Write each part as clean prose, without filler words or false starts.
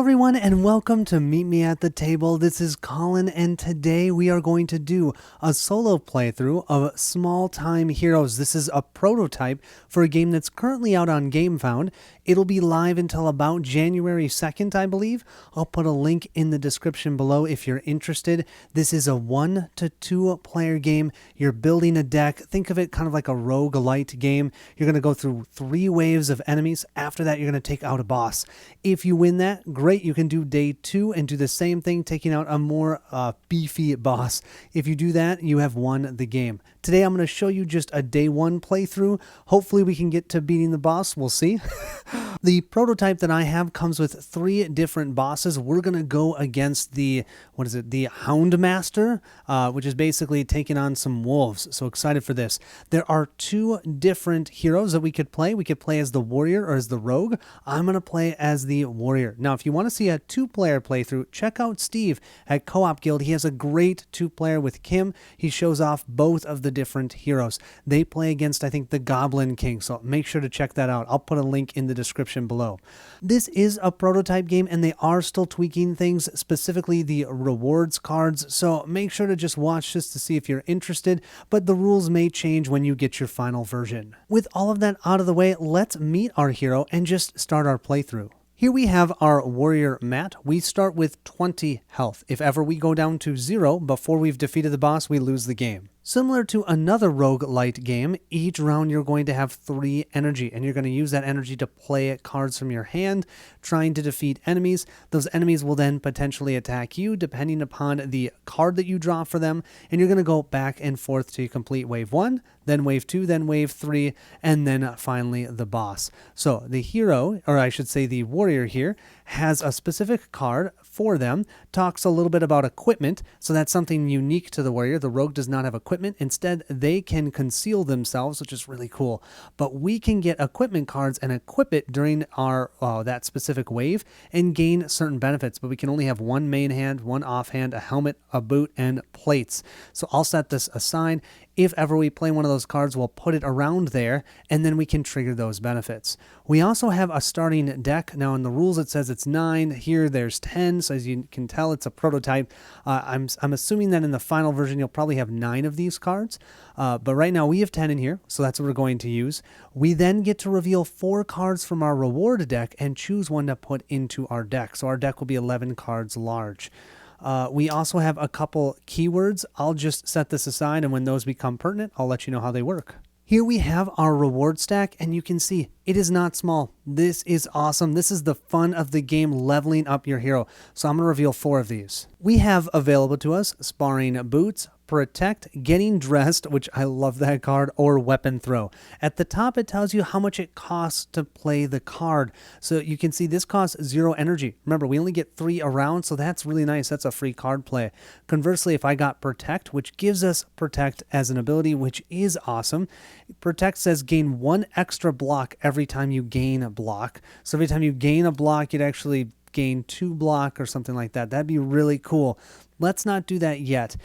everyone, and welcome to Meet Me at the Table. This is Colin, and today we are going to do a solo playthrough of Small Time Heroes. This is a prototype for a game that's currently out on GameFound. It'll be live until about January 2nd, I believe. I'll put a link in the description below if you're interested. This is a 1 to 2 player game. You're building a deck. Think of it kind of like a roguelite game. You're going to go through 3 waves of enemies. After that, you're going to take out a boss. If you win that, great. You can do day 2 and do the same thing, taking out a more beefy boss. If you do that, you have won the game. Today, I'm going to show you just a day 1 playthrough. Hopefully, we can get to beating the boss. We'll see. The prototype that I have comes with 3 different bosses. We're going to go against the Houndmaster, which is basically taking on some wolves. So excited for this. There are 2 different heroes that we could play. We could play as the warrior or as the rogue. I'm going to play as the warrior. Now, if you want to see a 2-player playthrough, check out Steve at Co-op Guild. He has a great 2-player with Kim. He shows off both of the different heroes. They play against, I think, the Goblin King. So make sure to check that out. I'll put a link in the description below. This is a prototype game and they are still tweaking things, specifically the rewards cards, so make sure to just watch this to see if you're interested, but the rules may change when you get your final version. With all of that out of the way, let's meet our hero and just start our playthrough. Here we have our warrior Matt. We start with 20 health. If ever we go down to 0 before we've defeated the boss, we lose the game. Similar to another roguelite game, each round you're going to have 3 energy, and you're going to use that energy to play cards from your hand, trying to defeat enemies. Those enemies will then potentially attack you, depending upon the card that you draw for them, and you're going to go back and forth to complete wave 1, then wave 2, then wave 3, and then finally the boss. So the hero, or I should say the warrior here, has a specific card for them, talks a little bit about equipment, so that's something unique to the warrior. The rogue does not have equipment. Instead, they can conceal themselves, which is really cool. But we can get equipment cards and equip it during our that specific wave and gain certain benefits, but we can only have 1 main hand, 1 offhand, a helmet, a boot, and plates. So I'll set this aside. If ever we play one of those cards, we'll put it around there, and then we can trigger those benefits. We also have a starting deck. Now, in the rules, it says it's 9. Here, there's 10, so as you can tell, it's a prototype. I'm assuming that in the final version, you'll probably have 9 of these cards, but right now we have 10 in here, so that's what we're going to use. We then get to reveal 4 cards from our reward deck and choose one to put into our deck. So our deck will be 11 cards large. We also have a couple keywords. I'll just set this aside, and when those become pertinent, I'll let you know how they work. Here we have our reward stack, and you can see it is not small. This is awesome. This is the fun of the game, leveling up your hero. So I'm going to reveal 4 of these. We have available to us Sparring Boots, Protect, Getting Dressed, which I love that card, or Weapon Throw. At the top, it tells you how much it costs to play the card. So you can see this costs 0 energy. Remember, we only get 3 around, so that's really nice. That's a free card play. Conversely, if I got Protect, which gives us Protect as an ability, which is awesome. Protect says gain 1 extra block every time you gain a block. So every time you gain a block, you'd actually gain 2 block or something like that. That'd be really cool. Let's not do that yet.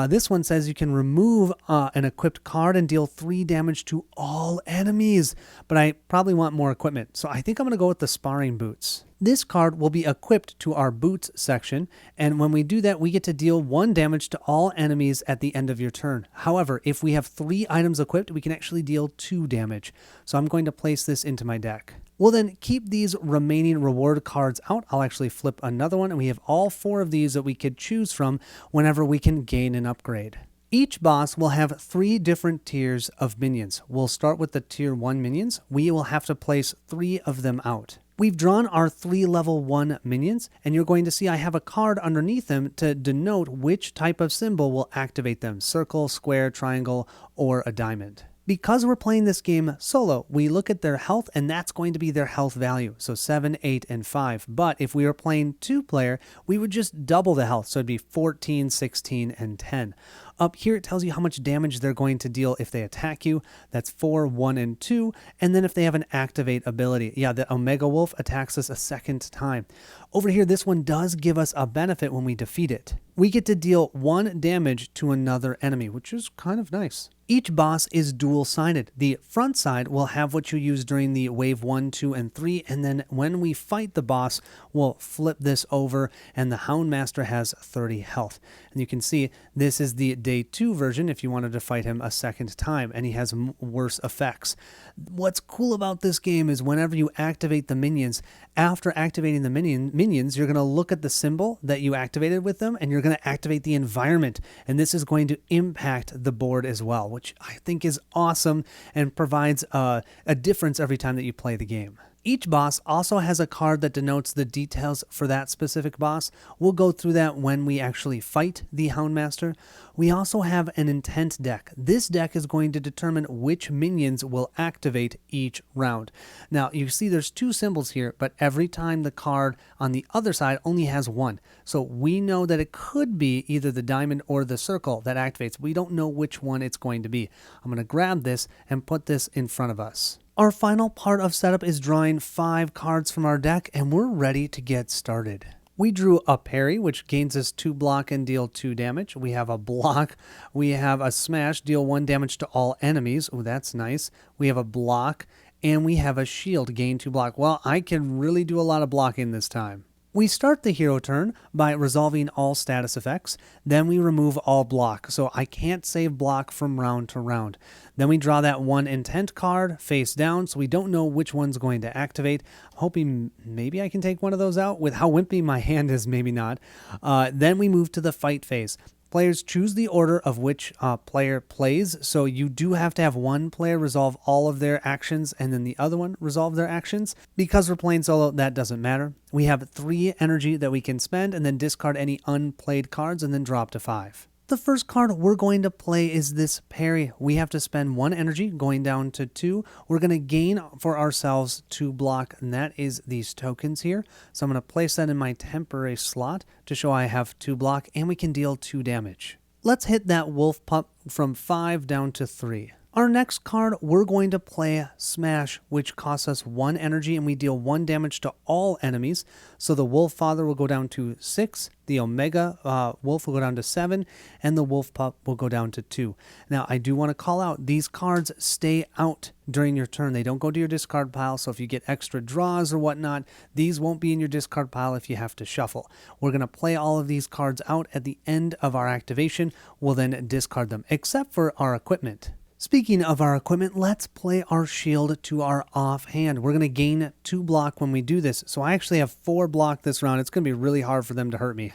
This one says you can remove an equipped card and deal 3 damage to all enemies, but I probably want more equipment, so I think I'm going to go with the Sparring Boots. This card will be equipped to our boots section, and when we do that, we get to deal 1 damage to all enemies at the end of your turn. However, if we have 3 items equipped, we can actually deal 2 damage. So I'm going to place this into my deck. We'll then keep these remaining reward cards out. I'll actually flip another one, and we have all 4 of these that we could choose from whenever we can gain an upgrade. Each boss will have 3 different tiers of minions. We'll start with the tier 1 minions. We will have to place 3 of them out. We've drawn our 3 level 1 minions, and you're going to see I have a card underneath them to denote which type of symbol will activate them: circle, square, triangle, or a diamond. Because we're playing this game solo, we look at their health, and that's going to be their health value. So 7, 8, and 5. But if we were playing 2-player, we would just double the health. So it'd be 14, 16, and 10. Up here, it tells you how much damage they're going to deal if they attack you. That's 4, 1, and 2. And then if they have an activate ability. Yeah, the Omega Wolf attacks us a second time. Over here, this one does give us a benefit when we defeat it. We get to deal 1 damage to another enemy, which is kind of nice. Each boss is dual-sided. The front side will have what you use during the wave 1, 2, and 3, and then when we fight the boss, we'll flip this over, and the Houndmaster has 30 health. And you can see this is the day 2 version if you wanted to fight him a second time, and he has worse effects. What's cool about this game is whenever you activate the minions, after activating the minions, you're going to look at the symbol that you activated with them, and you're going to activate the environment, and this is going to impact the board as well, which I think is awesome and provides a difference every time that you play the game. Each boss also has a card that denotes the details for that specific boss. We'll go through that when we actually fight the Houndmaster. We also have an intent deck. This deck is going to determine which minions will activate each round. Now, you see there's 2 symbols here, but every time the card on the other side only has 1. So we know that it could be either the diamond or the circle that activates. We don't know which one it's going to be. I'm going to grab this and put this in front of us. Our final part of setup is drawing 5 cards from our deck, and we're ready to get started. We drew a parry, which gains us 2 block and deal 2 damage. We have a block. We have a smash, deal 1 damage to all enemies. Oh, that's nice. We have a block, and we have a shield, gain 2 block. Well, I can really do a lot of blocking this time. We start the hero turn by resolving all status effects, then we remove all block, so I can't save block from round to round. Then we draw that 1 intent card face down, so we don't know which one's going to activate. I'm hoping maybe I can take one of those out. With how wimpy my hand is, maybe not. Then we move to the fight phase. Players choose the order of which player plays, so you do have to have one player resolve all of their actions and then the other one resolve their actions. Because we're playing solo, that doesn't matter. We have 3 energy that we can spend and then discard any unplayed cards and then drop to 5. The first card we're going to play is this parry. We have to spend 1 energy going down to 2. We're going to gain for ourselves 2 block, and that is these tokens here. So I'm going to place that in my temporary slot to show I have 2 block, and we can deal 2 damage. Let's hit that wolf pup from 5 down to 3. Our next card, we're going to play Smash, which costs us 1 energy, and we deal 1 damage to all enemies. So the Wolf Father will go down to 6, the Omega Wolf will go down to 7, and the Wolf Pup will go down to 2. Now, I do want to call out, these cards stay out during your turn. They don't go to your discard pile, so if you get extra draws or whatnot, these won't be in your discard pile if you have to shuffle. We're going to play all of these cards out at the end of our activation. We'll then discard them, except for our equipment. Speaking of our equipment, let's play our shield to our offhand. We're going to gain 2 block when we do this. So I actually have 4 block this round. It's going to be really hard for them to hurt me.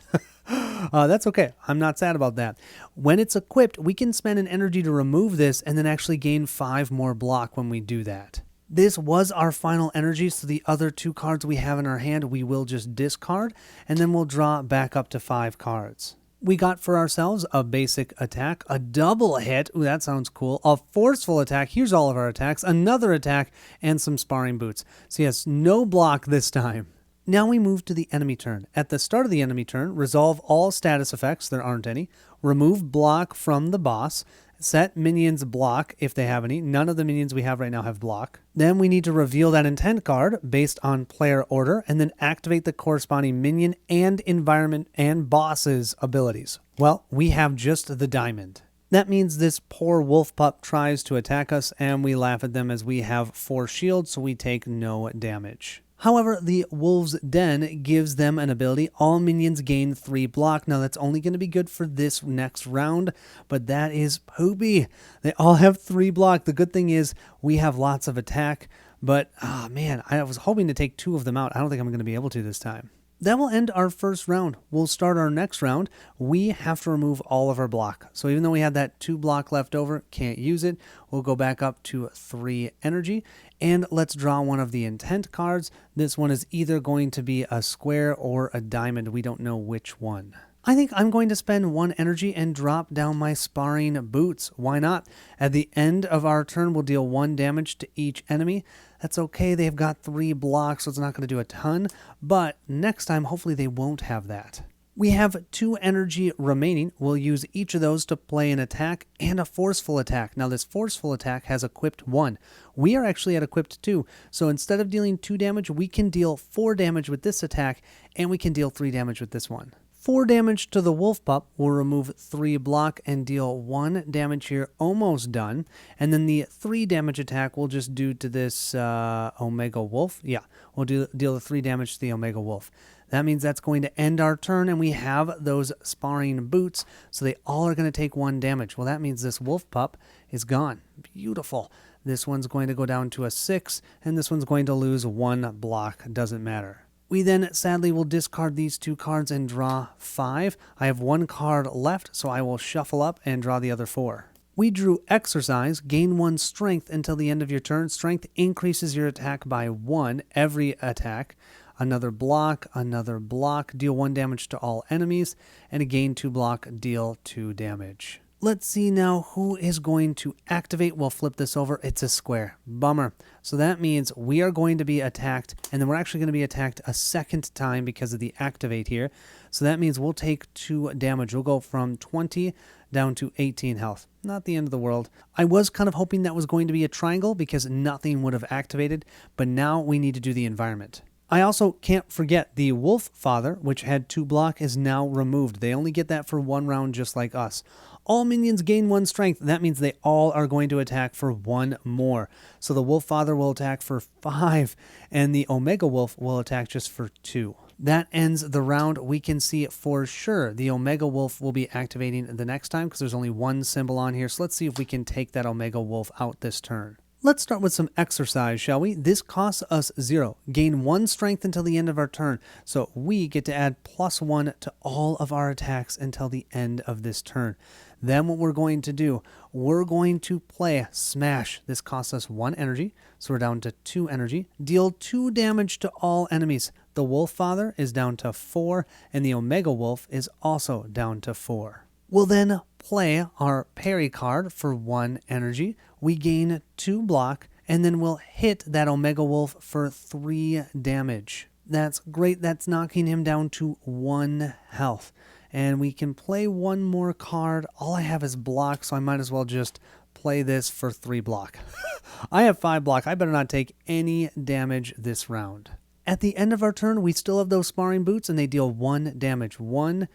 That's okay. I'm not sad about that. When it's equipped, we can spend an energy to remove this and then actually gain 5 more block when we do that. This was our final energy, so the other 2 cards we have in our hand, we will just discard, and then we'll draw back up to 5 cards. We got for ourselves a basic attack, a double hit, ooh, that sounds cool, a forceful attack, here's all of our attacks, another attack, and some sparring boots. So yes, no block this time. Now we move to the enemy turn. At the start of the enemy turn, resolve all status effects, there aren't any, remove block from the boss, set minions block if they have any. None of the minions we have right now have block. Then we need to reveal that intent card based on player order and then activate the corresponding minion and environment and boss's abilities. Well, we have just the diamond. That means this poor wolf pup tries to attack us and we laugh at them as we have 4 shields, so we take no damage. However, the Wolf's Den gives them an ability. All minions gain 3 block. Now, that's only going to be good for this next round, but that is poopy. They all have 3 block. The good thing is we have lots of attack, but, man, I was hoping to take 2 of them out. I don't think I'm going to be able to this time. That will end our first round. We'll start our next round. We have to remove all of our block. So even though we had that 2 block left over, can't use it. We'll go back up to 3 energy. And let's draw one of the intent cards. This one is either going to be a square or a diamond. We don't know which one. I think I'm going to spend 1 energy and drop down my sparring boots. Why not? At the end of our turn, we'll deal 1 damage to each enemy. That's okay. They've got 3 blocks, so it's not going to do a ton. But next time, hopefully they won't have that. We have 2 energy remaining. We'll use each of those to play an attack and a forceful attack. Now this forceful attack has equipped 1. We are actually at equipped 2. So instead of dealing 2 damage, we can deal 4 damage with this attack, and we can deal 3 damage with this one. 4 damage to the wolf pup will remove 3 block and deal 1 damage here, almost done. And then the 3 damage attack we'll just do to this Omega Wolf. Yeah, we'll deal the 3 damage to the Omega Wolf. That means that's going to end our turn, and we have those sparring boots, so they all are going to take 1 damage. Well, that means this wolf pup is gone. Beautiful. This one's going to go down to a 6, and this one's going to lose 1 block. Doesn't matter. We then sadly will discard these 2 cards and draw 5. I have 1 card left, so I will shuffle up and draw the other 4. We drew Exercise, gain 1 strength until the end of your turn. Strength increases your attack by 1 every attack. Another block, deal 1 damage to all enemies, and a gain 2 block, deal 2 damage. Let's see now who is going to activate. We'll flip this over. It's a square. Bummer. So that means we are going to be attacked, and then we're actually going to be attacked a second time because of the activate here. So that means we'll take 2 damage. We'll go from 20 down to 18 health. Not the end of the world. I was kind of hoping that was going to be a triangle because nothing would have activated, but now we need to do the environment. I also can't forget the Wolf Father, which had 2 block, is now removed. They only get that for 1 round just like us. All minions gain 1 strength. That means they all are going to attack for 1 more. So the Wolf Father will attack for 5, and the Omega Wolf will attack just for 2. That ends the round. We can see for sure the Omega Wolf will be activating the next time because there's only 1 symbol on here. So let's see if we can take that Omega Wolf out this turn. Let's start with some exercise, shall we? This costs us 0. Gain 1 strength until the end of our turn. So we get to add +1 to all of our attacks until the end of this turn. Then what we're going to do, we're going to play Smash. This costs us 1 energy, so we're down to 2 energy. Deal 2 damage to all enemies. The Wolf Father is down to 4, and the Omega Wolf is also down to 4. We'll then play our parry card for 1 energy. We gain 2 block, and then we'll hit that Omega Wolf for 3 damage. That's great. That's knocking him down to 1 health. And we can play 1 more card. All I have is block, so I might as well just play this for 3 block. I have 5 block. I better not take any damage this round. At the end of our turn, we still have those sparring boots, and they deal 1 damage. 1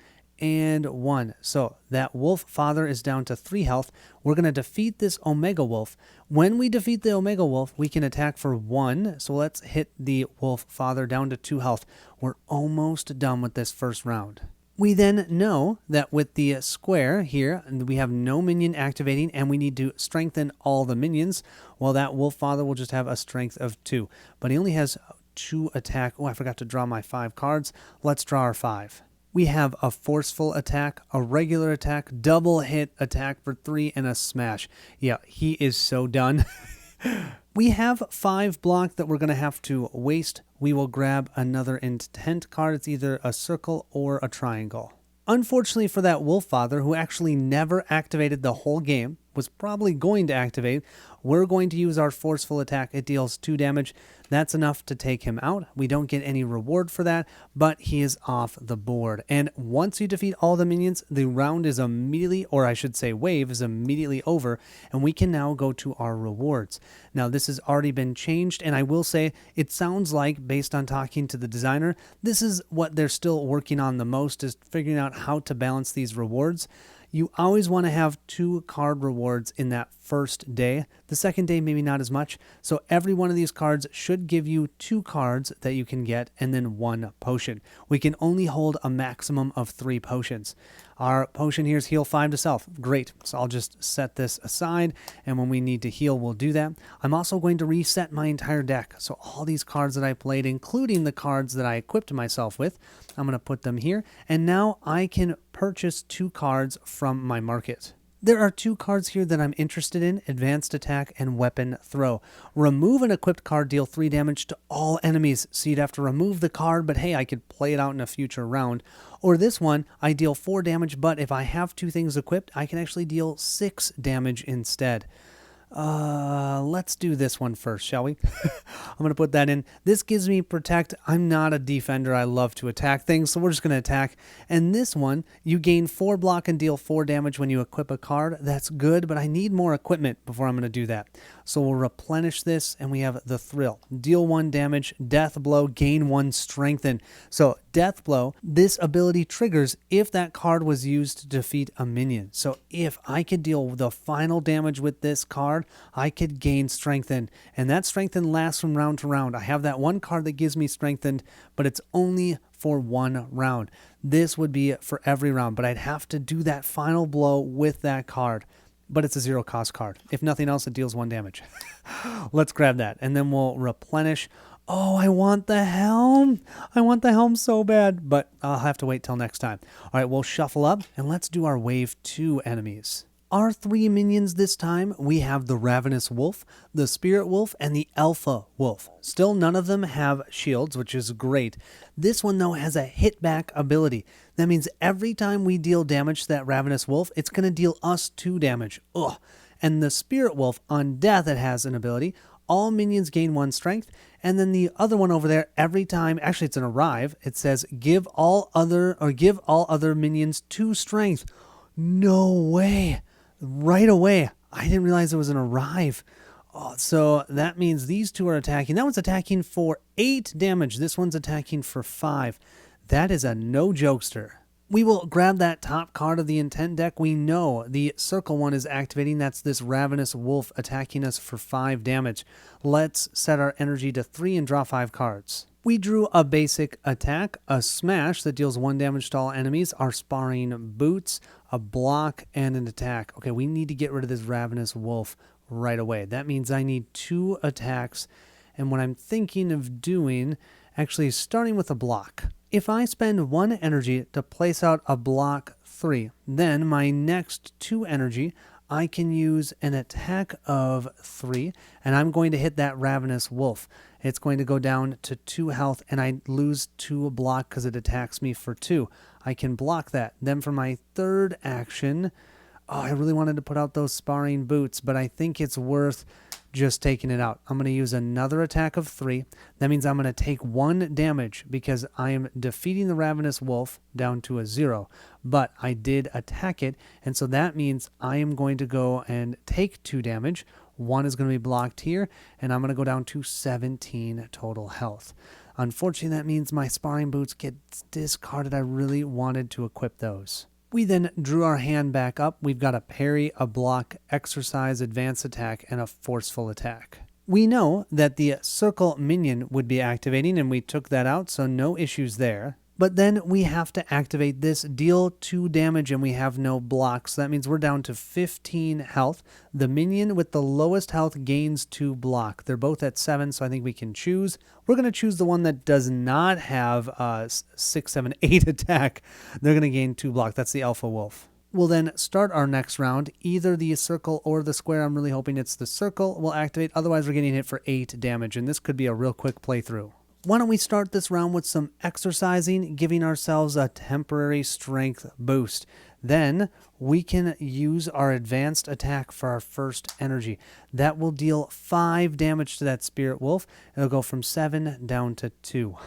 and 1. So that Wolf Father is down to 3 health. We're going to defeat this Omega Wolf. When we defeat the Omega Wolf, we can attack for 1. So let's hit the Wolf Father down to 2 health. We're almost done with this first round. We then know that with the square here, we have no minion activating, and we need to strengthen all the minions. Well, that Wolf Father will just have a strength of 2. But he only has 2 attack. Oh, I forgot to draw my 5 cards. Let's draw our 5. We have a forceful attack, a regular attack, double hit attack for 3, and a smash. Yeah, he is so done. We have 5 block that we're going to have to waste. We will grab another intent card. It's either a circle or a triangle. Unfortunately for that Wolf Father, who actually never activated the whole game, was probably going to activate, we're going to use our forceful attack. It deals 2 damage. That's enough to take him out. We don't get any reward for that, but he is off the board. And once you defeat all the minions, the round is immediately, or I should say wave, is immediately over, and we can now go to our rewards. Now, this has already been changed, and I will say it sounds like, based on talking to the designer, this is what they're still working on the most, is figuring out how to balance these rewards. You always want to have 2 card rewards in that first day. The second day, maybe not as much. So every one of these cards should give you 2 cards that you can get and then 1 potion. We can only hold a maximum of 3 potions. Our potion here is heal 5 to self. Great. So I'll just set this aside, and when we need to heal, we'll do that. I'm also going to reset my entire deck. So all these cards that I played, including the cards that I equipped myself with, I'm going to put them here. And now I can purchase 2 cards from my market. There are 2 cards here that I'm interested in, Advanced Attack and Weapon Throw. Remove an equipped card, deal 3 damage to all enemies. So you'd have to remove the card, but hey, I could play it out in a future round. Or this one, I deal 4 damage, but if I have 2 things equipped, I can actually deal 6 damage instead. Let's do this one first, shall we? I'm going to put that in. This gives me protect. I'm not a defender. I love to attack things, so we're just going to attack. And this one, you gain 4 block and deal 4 damage when you equip a card. That's good, but I need more equipment before I'm going to do that. So we'll replenish this, and we have the Thrill. Deal 1 damage, Death Blow, gain 1 strengthen. So Death Blow, this ability triggers if that card was used to defeat a minion. So if I could deal the final damage with this card, I could gain strengthen, and that strengthen lasts from round to round. I have that one card that gives me strengthened, but it's only for 1 round. This would be for every round, but I'd have to do that final blow with that card. But it's a 0 cost card. If nothing else, it deals 1 damage. Let's grab that, and then we'll replenish. Oh, I want the helm. I want the helm so bad, but I'll have to wait till next time. All right, we'll shuffle up, and let's do our wave 2 enemies. Our 3 minions this time, we have the Ravenous Wolf, the Spirit Wolf, and the Alpha Wolf. Still, none of them have shields, which is great. This one, though, has a hit back ability. That means every time we deal damage to that Ravenous Wolf, it's going to deal us 2 damage. Ugh. And the Spirit Wolf, on death, it has an ability. All minions gain 1 strength. And then the other one over there, every time, actually it's an arrive, it says give all other minions 2 strength. No way. Right away. I didn't realize it was an arrive. Oh, so that means these 2 are attacking. That one's attacking for 8 damage. This one's attacking for 5. That is a no jokester. We will grab that top card of the intent deck. We know the circle one is activating. That's this Ravenous Wolf attacking us for 5 damage. Let's set our energy to 3 and draw 5 cards. We drew a basic attack, a smash that deals 1 damage to all enemies, our sparring boots, a block, and an attack. Okay, we need to get rid of this Ravenous Wolf right away. That means I need 2 attacks, and what I'm thinking of doing, actually starting with a block. If I spend 1 energy to place out a block 3, then my next 2 energy, I can use an attack of 3, and I'm going to hit that Ravenous Wolf. It's going to go down to 2 health, and I lose 2 block because it attacks me for 2. I can block that. Then for my 3rd action, I really wanted to put out those sparring boots, but I think it's worth just taking it out. I'm going to use another attack of 3. That means I'm going to take 1 damage because I am defeating the Ravenous Wolf down to a 0. But I did attack it, and so that means I am going to go and take 2 damage. 1 is going to be blocked here, and I'm going to go down to 17 total health. Unfortunately, that means my sparring boots get discarded. I really wanted to equip those. We then drew our hand back up. We've got a parry, a block, exercise, advanced attack, and a forceful attack. We know that the circle minion would be activating, and we took that out, so no issues there. But then we have to activate this, deal 2 damage, and we have no blocks. So that means we're down to 15 health. The minion with the lowest health gains 2 block. They're both at 7, so I think we can choose. We're going to choose the one that does not have 6, 7, 8 attack. They're going to gain 2 block. That's the Alpha Wolf. We'll then start our next round. Either the circle or the square. I'm really hoping it's the circle will activate. Otherwise, we're getting hit for 8 damage, and this could be a real quick playthrough. Why don't we start this round with some exercising, giving ourselves a temporary strength boost. Then we can use our advanced attack for our first energy. That will deal 5 damage to that Spirit Wolf. It'll go from 7 down to 2.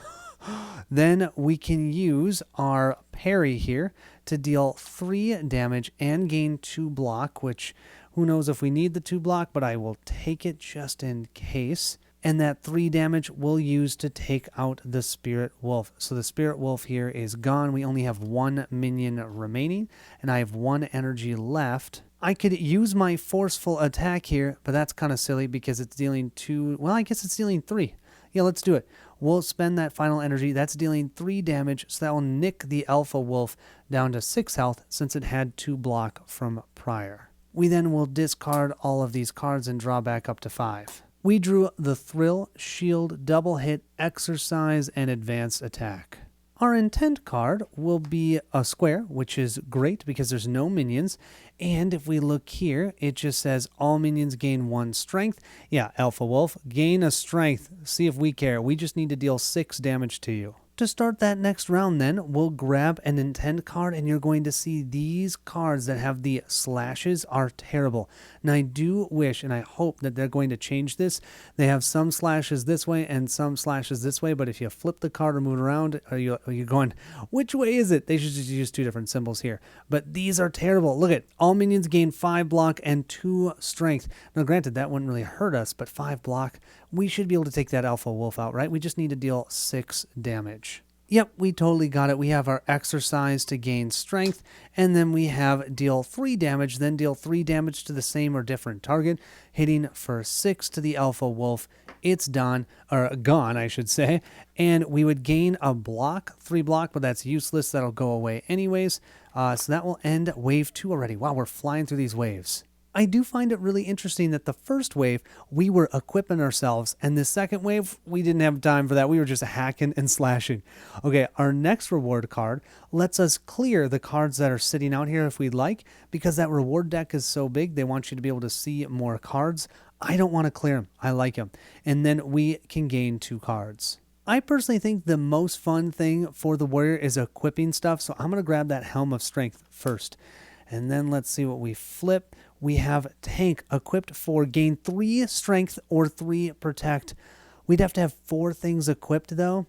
Then we can use our parry here to deal 3 damage and gain 2 block, which who knows if we need the 2 block, but I will take it just in case. And that 3 damage we'll use to take out the Spirit Wolf. So the Spirit Wolf here is gone. We only have 1 minion remaining, and I have 1 energy left. I could use my forceful attack here, but that's kind of silly because it's dealing 2... Well, I guess it's dealing 3. Yeah, let's do it. We'll spend that final energy. That's dealing 3 damage, so that will nick the Alpha Wolf down to 6 health since it had 2 block from prior. We then will discard all of these cards and draw back up to 5. We drew the Thrill, Shield, Double Hit, Exercise, and Advanced Attack. Our intent card will be a square, which is great because there's no minions. And if we look here, it just says all minions gain 1 strength. Yeah, Alpha Wolf, gain a strength. See if we care. We just need to deal 6 damage to you. To start that next round then, we'll grab an intent card and you're going to see these cards that have the slashes are terrible. Now I do wish and I hope that they're going to change this. They have some slashes this way and some slashes this way, but if you flip the card or move it around, are you going, which way is it? They should just use two different symbols here. But these are terrible. Look at all minions gain 5 block and 2 strength. Now granted, that wouldn't really hurt us, but 5 block, we should be able to take that alpha wolf out, right? We just need to deal 6 damage. Yep, we totally got it. We have our exercise to gain strength, and then we have deal 3 damage, then deal 3 damage to the same or different target, hitting for 6 to the alpha wolf. It's done, or gone, I should say, and we would gain a block, 3 block, but that's useless. That'll go away anyways, so that will end wave 2 already. Wow, we're flying through these waves. I do find it really interesting that the first wave, we were equipping ourselves, and the second wave, we didn't have time for that. We were just hacking and slashing. Okay, our next reward card lets us clear the cards that are sitting out here if we'd like, because that reward deck is so big, they want you to be able to see more cards. I don't want to clear them. I like them. And then we can gain 2 cards. I personally think the most fun thing for the warrior is equipping stuff, so I'm going to grab that Helm of Strength first. And then let's see what we flip. We have tank equipped for gain 3 strength or 3 protect. We'd have to have 4 things equipped though.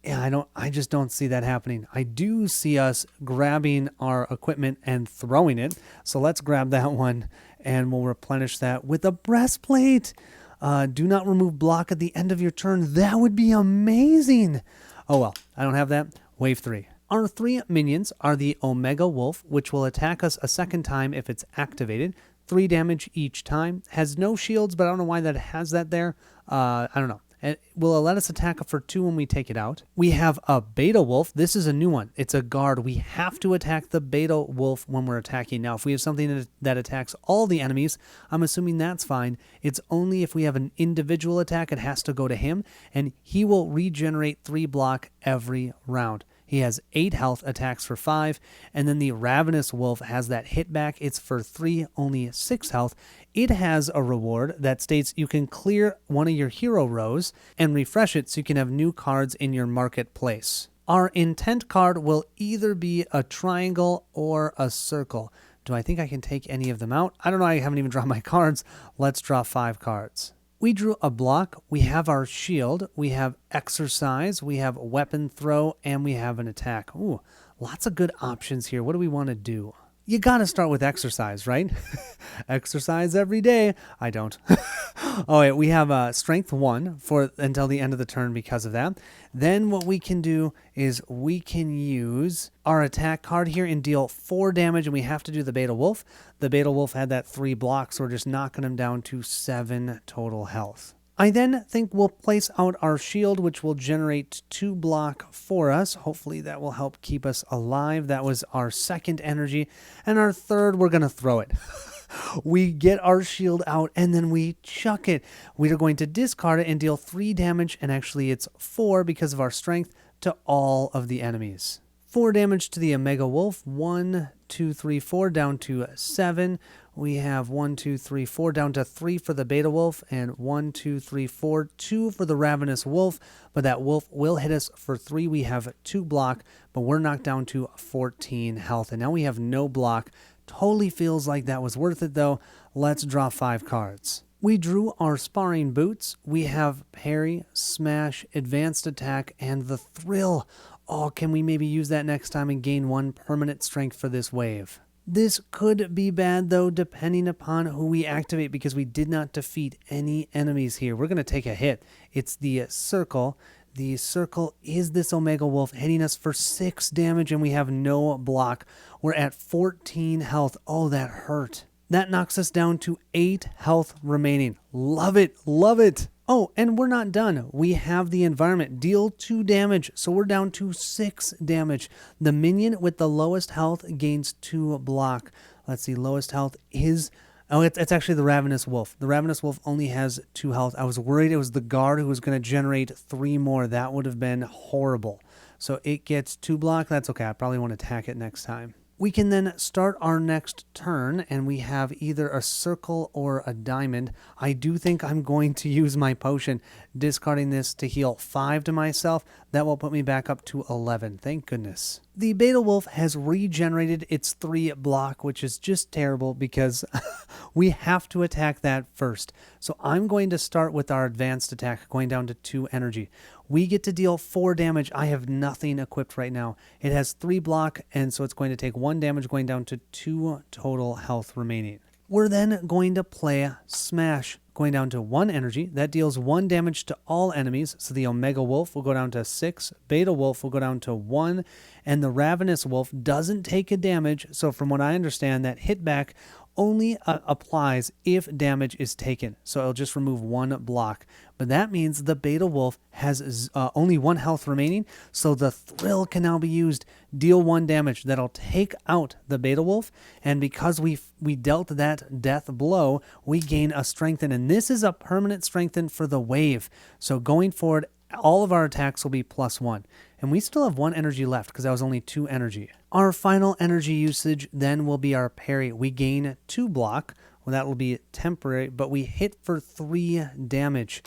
Yeah, I just don't see that happening. I do see us grabbing our equipment and throwing it. So let's grab that one and we'll replenish that with a breastplate. Do not remove block at the end of your turn. That would be amazing. Oh well, I don't have that. Wave 3. Our 3 minions are the Omega Wolf, which will attack us a second time if it's activated. 3 damage each time. Has no shields, but I don't know why that has that there. I don't know. It will let us attack for 2 when we take it out. We have a Beta Wolf. This is a new one. It's a guard. We have to attack the Beta Wolf when we're attacking. Now, if we have something that attacks all the enemies, I'm assuming that's fine. It's only if we have an individual attack, it has to go to him, and he will regenerate 3 block every round. He has 8 health, attacks for 5, and then the Ravenous Wolf has that hit back. It's for 3, only 6 health. It has a reward that states you can clear one of your hero rows and refresh it so you can have new cards in your marketplace. Our intent card will either be a triangle or a circle. Do I think I can take any of them out? I don't know. I haven't even drawn my cards. Let's draw 5 cards. We drew a block, we have our shield, we have exercise, we have weapon throw, and we have an attack. Ooh, lots of good options here. What do we want to do? You got to start with exercise, right? Exercise every day. I don't. Oh, wait, we have strength 1 for until the end of the turn because of that. Then what we can do is we can use our attack card here and deal 4 damage, and we have to do the Beta Wolf. The Beta Wolf had that 3 blocks, so we're just knocking him down to 7 total health. I then think we'll place out our shield, which will generate 2 block for us. Hopefully that will help keep us alive. That was our second energy. And our third, we're going to throw it. We get our shield out and then we chuck it. We are going to discard it and deal 3 damage. And actually it's 4 because of our strength to all of the enemies. 4 damage to the Omega Wolf. 1, 2, 3, 4 down to 7. We have 1, 2, 3, 4 down to 3 for the Beta Wolf, and 1, 2, 3, 4, 2 for the Ravenous Wolf. But that wolf will hit us for 3. We have 2 block, but we're knocked down to 14 health. And now we have no block. Totally feels like that was worth it though. Let's draw 5 cards. We drew our sparring boots. We have parry, smash, advanced attack, and the thrill. Oh, can we maybe use that next time and gain 1 permanent strength for this wave? This could be bad, though, depending upon who we activate, because we did not defeat any enemies here. We're going to take a hit. It's the circle. The circle is this Omega Wolf hitting us for 6 damage, and we have no block. We're at 14 health. Oh, that hurt. That knocks us down to 8 health remaining. Love it. Love it. Oh, and we're not done. We have the environment. Deal 2 damage, so we're down to 6 damage. The minion with the lowest health gains 2 block. Let's see, lowest health is... Oh, it's actually the Ravenous Wolf. The Ravenous Wolf only has 2 health. I was worried it was the guard who was going to generate 3 more. That would have been horrible. So it gets 2 block. That's okay. I probably won't attack it next time. We can then start our next turn, and we have either a circle or a diamond. I do think I'm going to use my potion, discarding this to heal 5 to myself. That will put me back up to 11. Thank goodness. The Beta Wolf has regenerated its 3 block, which is just terrible because we have to attack that first. So I'm going to start with our advanced attack, going down to 2 energy. We get to deal 4 damage. I have nothing equipped right now. It has 3 block, and so it's going to take 1 damage, going down to 2 total health remaining. We're then going to play Smash, going down to 1 energy. That deals 1 damage to all enemies. So the Omega Wolf will go down to 6, Beta Wolf will go down to 1, and the Ravenous Wolf doesn't take a damage. So from what I understand, that hit back only applies if damage is taken. So it'll just remove 1 block. But that means the Beta Wolf has only 1 health remaining. So the Thrill can now be used. Deal 1 damage. That'll take out the Beta Wolf. And because we dealt that death blow, we gain a strengthen. And this is a permanent strengthen for the wave. So going forward, all of our attacks will be +1. And we still have 1 energy left because that was only 2 energy. Our final energy usage then will be our parry. We gain 2 block. Well, that will be temporary, but we hit for 3 damage.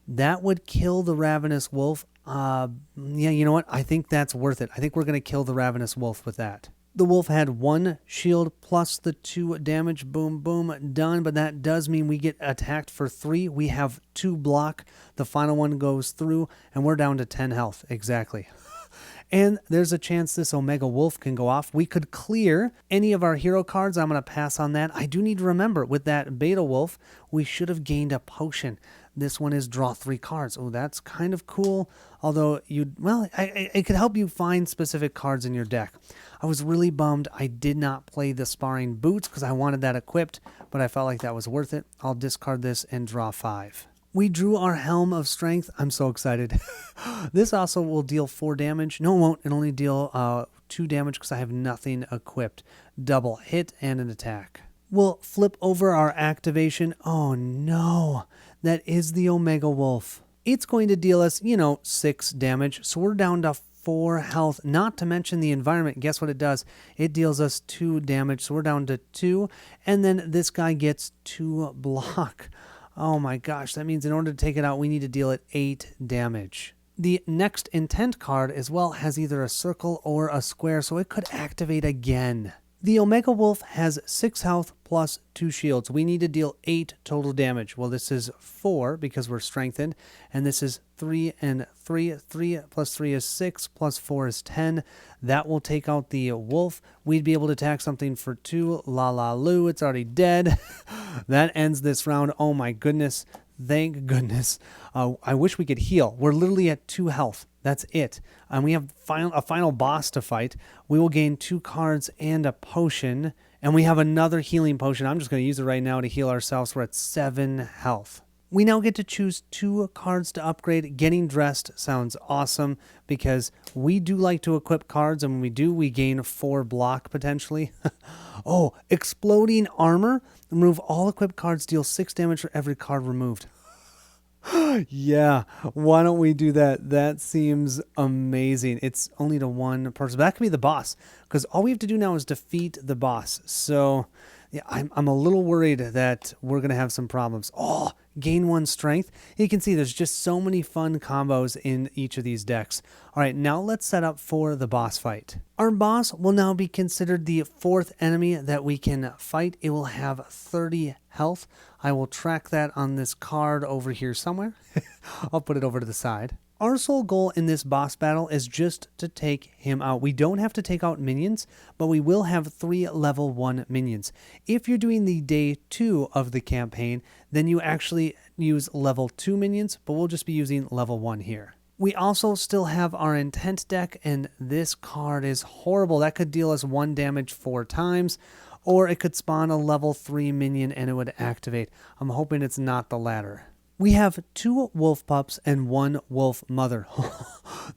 That would kill the Ravenous Wolf. Yeah, you know what? I think that's worth it. I think we're going to kill the Ravenous Wolf with that. The wolf had 1 shield plus the 2 damage. Boom, boom, done. But that does mean we get attacked for 3. We have 2 block. The final one goes through, and we're down to 10 health. Exactly. And there's a chance this Omega Wolf can go off. We could clear any of our hero cards. I'm going to pass on that. I do need to remember, with that Beta Wolf, we should have gained a potion. This one is draw 3 cards. Oh, that's kind of cool. Although, it could help you find specific cards in your deck. I was really bummed I did not play the Sparring Boots because I wanted that equipped, but I felt like that was worth it. I'll discard this and draw 5. We drew our Helm of Strength. I'm so excited. This also will deal 4 damage. No, it won't. It'll only deal 2 damage because I have nothing equipped. Double hit and an attack. We'll flip over our activation. Oh no, that is the Omega Wolf. It's going to deal us, 6 damage. So we're down to 4 health, not to mention the environment. Guess what it does? It deals us 2 damage. So we're down to 2. And then this guy gets 2 block. Oh my gosh, that means in order to take it out, we need to deal it 8 damage. The next intent card as well has either a circle or a square, so it could activate again. The Omega Wolf has 6 health plus 2 shields. We need to deal 8 total damage. Well, this is 4 because we're strengthened, and this is 3 and 3. 3 plus 3 is 6, plus 4 is 10. That will take out the wolf. We'd be able to attack something for 2. La la loo, it's already dead. That ends this round. Oh my goodness. Thank goodness. I wish we could heal. We're literally at 2 health. That's it. And we have a final boss to fight. We will gain 2 cards and a potion. And we have another healing potion. I'm just going to use it right now to heal ourselves. We're at 7 health. We now get to choose 2 cards to upgrade. Getting Dressed sounds awesome because we do like to equip cards. And when we do, we gain 4 block potentially. Oh, Exploding Armor. Remove all equipped cards. Deal 6 damage for every card removed. Yeah, why don't we do that? That seems amazing. It's only to 1 person. But that could be the boss, because all we have to do now is defeat the boss. So yeah, I'm a little worried that we're going to have some problems. Oh, gain 1 strength. You can see there's just so many fun combos in each of these decks. All right, now let's set up for the boss fight. Our boss will now be considered the 4th enemy that we can fight. It will have 30 health. I will track that on this card over here somewhere. I'll put it over to the side. Our sole goal in this boss battle is just to take him out. We don't have to take out minions, but we will have 3 level 1 minions. If you're doing the day 2 of the campaign, then you actually use level 2 minions, but we'll just be using level 1 here. We also still have our intent deck, and this card is horrible. That could deal us 1 damage 4 times, or it could spawn a level 3 minion and it would activate. I'm hoping it's not the latter. We have 2 wolf pups and 1 wolf mother.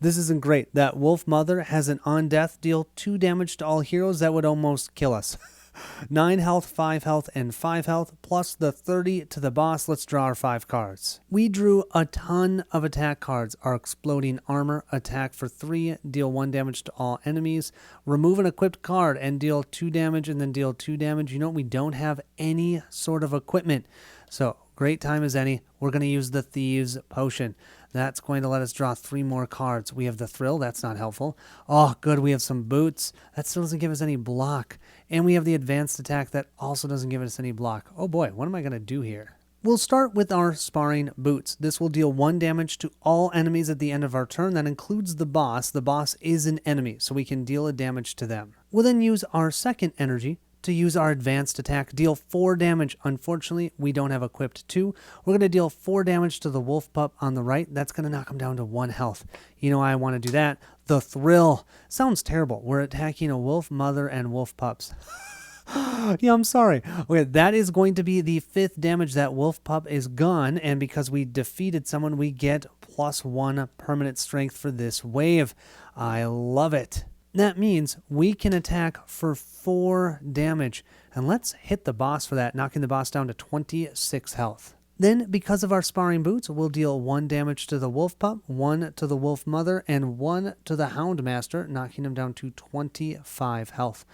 This isn't great. That wolf mother has an on death, deal 2 damage to all heroes. That would almost kill us. 9 health, 5 health, and 5 health, plus the 30 to the boss. Let's draw our 5 cards. We drew a ton of attack cards. Our exploding armor, attack for 3, deal 1 damage to all enemies. Remove an equipped card and deal 2 damage and then deal 2 damage. You know, we don't have any sort of equipment. So, great time as any. We're going to use the Thieves Potion. That's going to let us draw 3 more cards. We have the Thrill. That's not helpful. Oh, good. We have some Boots. That still doesn't give us any block. And we have the Advanced Attack. That also doesn't give us any block. Oh boy, what am I going to do here? We'll start with our Sparring Boots. This will deal 1 damage to all enemies at the end of our turn. That includes the boss. The boss is an enemy, so we can deal a damage to them. We'll then use our second energy to use our Advanced Attack, deal 4 damage. Unfortunately, we don't have equipped 2. We're going to deal 4 damage to the Wolf Pup on the right. That's going to knock him down to 1 health. You know why I want to do that? The Thrill. Sounds terrible. We're attacking a wolf mother and wolf pups. Yeah, I'm sorry. Okay, that is going to be the 5th damage. That wolf pup is gone, and because we defeated someone, we get +1 permanent strength for this wave. I love it. That means we can attack for 4 damage. And let's hit the boss for that, knocking the boss down to 26 health. Then, because of our Sparring Boots, we'll deal 1 damage to the Wolf Pup, 1 to the Wolf Mother, and 1 to the Hound Master, knocking him down to 25 health.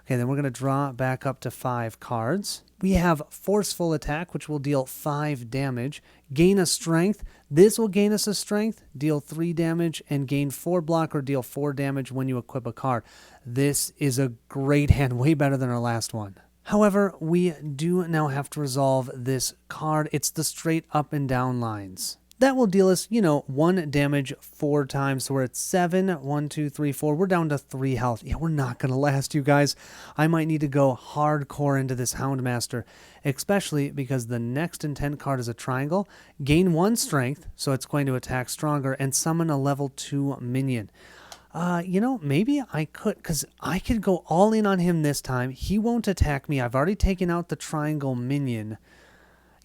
Okay, then we're going to draw back up to 5 cards. We have Forceful Attack, which will deal 5 damage. Gain a Strength. This will gain us a Strength, deal 3 damage, and gain 4 block or deal 4 damage when you equip a card. This is a great hand, way better than our last one. However, we do now have to resolve this card. It's the straight up and down lines. That will deal us, 1 damage 4 times. So we're at 7, 1, 2, 3, 4. We're down to 3 health. Yeah, we're not going to last, you guys. I might need to go hardcore into this Houndmaster, especially because the next intent card is a triangle. Gain 1 strength, so it's going to attack stronger, and summon a level 2 minion. Maybe I could, because I could go all in on him this time. He won't attack me. I've already taken out the triangle minion.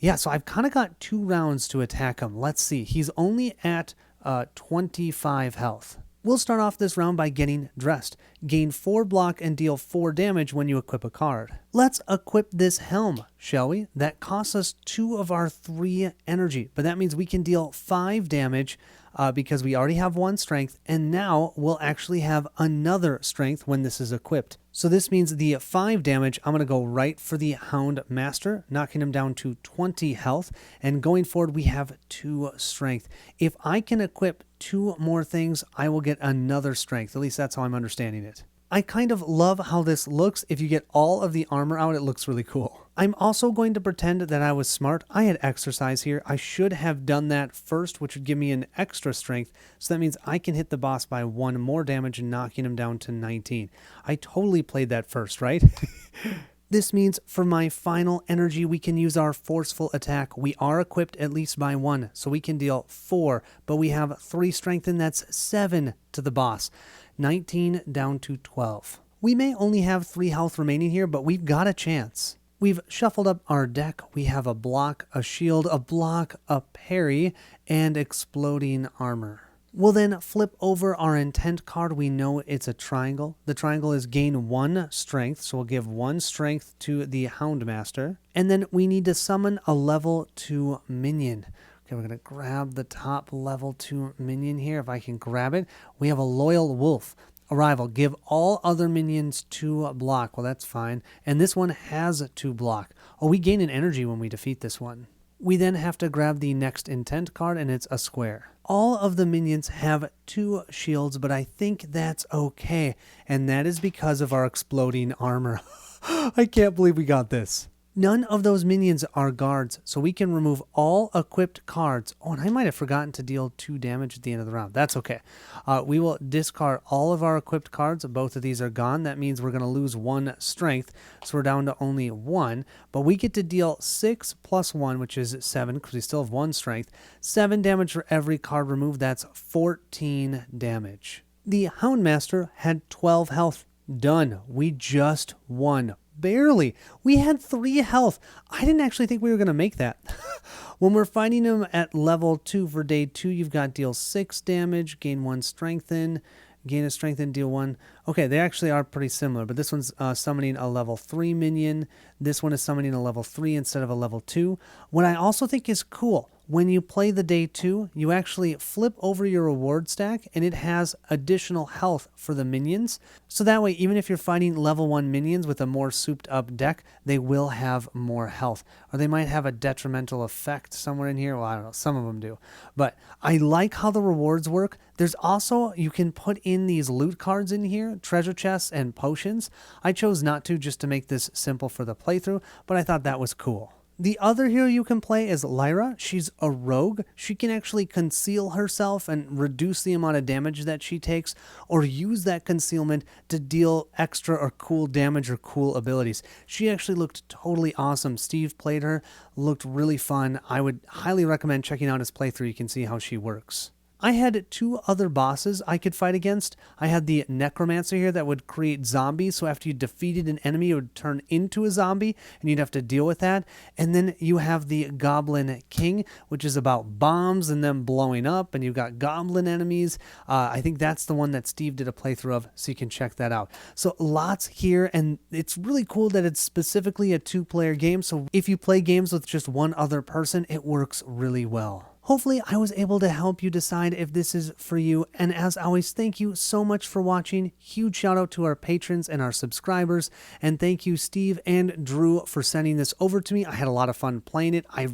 Yeah, so I've kind of got 2 rounds to attack him. Let's see. He's only at 25 health. We'll start off this round by getting dressed. Gain 4 block and deal 4 damage when you equip a card. Let's equip this helm, shall we? That costs us 2 of our 3 energy, but that means we can deal 5 damage because we already have 1 strength, and now we'll actually have another strength when this is equipped. So this means the 5 damage, I'm going to go right for the Hound Master, knocking him down to 20 health, and going forward we have 2 strength. If I can equip 2 more things, I will get another strength. At least that's how I'm understanding it. I kind of love how this looks. If you get all of the armor out, it looks really cool. I'm also going to pretend that I was smart. I had exercise here. I should have done that first, which would give me an extra strength. So that means I can hit the boss by 1 more damage and knocking him down to 19. I totally played that first, right? This means for my final energy, we can use our Forceful Attack. We are equipped at least by 1, so we can deal 4, but we have 3 strength, and that's 7 to the boss. 19 down to 12. We may only have 3 health remaining here, but we've got a chance. We've shuffled up our deck. We have a block, a shield, a block, a parry, and exploding armor. We'll then flip over our intent card. We know it's a triangle. The triangle is gain 1 strength, so we'll give 1 strength to the Houndmaster. And then we need to summon a level 2 minion. Okay, we're going to grab the top level 2 minion here. If I can grab it. We have a Loyal Wolf. Arrival. Give all other minions 2 block. Well, that's fine. And this one has 2 block. Oh, we gain an energy when we defeat this one. We then have to grab the next intent card, and it's a square. All of the minions have 2 shields, but I think that's okay. And that is because of our exploding armor. I can't believe we got this. None of those minions are guards, so we can remove all equipped cards. Oh, and I might have forgotten to deal 2 damage at the end of the round. That's okay. We will discard all of our equipped cards. Both of these are gone. That means we're going to lose 1 strength, so we're down to only 1. But we get to deal 6 plus 1, which is 7, because we still have 1 strength. 7 damage for every card removed. That's 14 damage. The Houndmaster had 12 health. Done. We just won. Barely. We had 3 health. I didn't actually think we were going to make that. When we're fighting him at level 2 for day 2, you've got deal 6 damage, gain 1 strengthen, gain a strength and deal 1. Okay, they actually are pretty similar, but this one's summoning a level 3 minion. This one is summoning a level 3 instead of a level 2. What I also think is cool, when you play the day 2, you actually flip over your reward stack and it has additional health for the minions. So that way, even if you're fighting level 1 minions with a more souped up deck, they will have more health. Or they might have a detrimental effect somewhere in here. Well, I don't know, some of them do. But I like how the rewards work. There's also, you can put in these loot cards in here, treasure chests and potions. I chose not to just to make this simple for the playthrough, but I thought that was cool. The other hero you can play is Lyra. She's a rogue. She can actually conceal herself and reduce the amount of damage that she takes, or use that concealment to deal extra or cool damage or cool abilities. She actually looked totally awesome. Steve played her, looked really fun. I would highly recommend checking out his playthrough. You can see how she works. I had 2 other bosses I could fight against. I had the Necromancer here that would create zombies, so after you defeated an enemy, it would turn into a zombie, and you'd have to deal with that. And then you have the Goblin King, which is about bombs and them blowing up, and you've got goblin enemies. I think that's the one that Steve did a playthrough of, so you can check that out. So lots here, and it's really cool that it's specifically a 2-player game, so if you play games with just one other person, it works really well. Hopefully I was able to help you decide if this is for you, and as always, thank you so much for watching. Huge shout out to our patrons and our subscribers, and thank you Steve and Drew for sending this over to me. I had a lot of fun playing it. I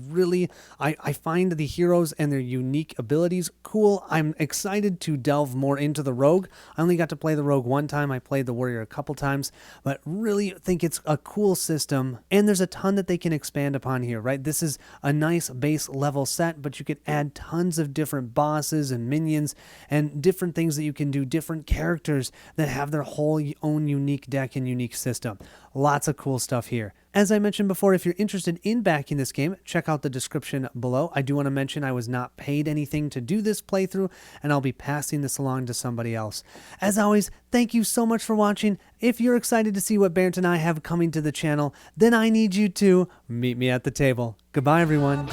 find the heroes and their unique abilities cool. I'm excited to delve more into the rogue. I only got to play the rogue one time. I played the warrior a couple times, but really think it's a cool system, and there's a ton that they can expand upon here, right? This is a nice base level set, but you could add tons of different bosses and minions and different things that you can do, different characters that have their whole own unique deck and unique system. Lots of cool stuff here. As I mentioned before, if you're interested in backing this game, check out the description below. I do want to mention I was not paid anything to do this playthrough, and I'll be passing this along to somebody else. As always, thank you so much for watching. If you're excited to see what Barrett and I have coming to the channel, then I need you to meet me at the table. Goodbye, everyone.